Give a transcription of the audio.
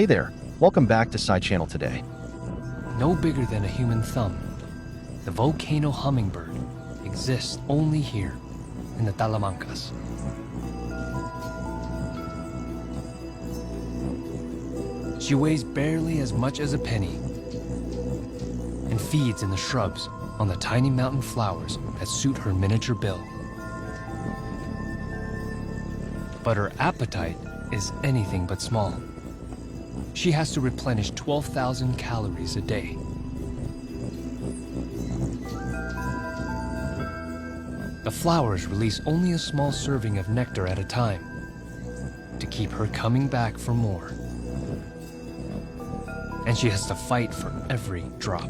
Hey there, welcome back to Side Channel today. No bigger than a human thumb, the volcano hummingbird exists only here in the Talamancas. She weighs barely as much as a penny and feeds in the shrubs on the tiny mountain flowers that suit her miniature bill. But her appetite is anything but small. She has to replenish 12,000 calories a day. The flowers release only a small serving of nectar at a time to keep her coming back for more. And she has to fight for every drop.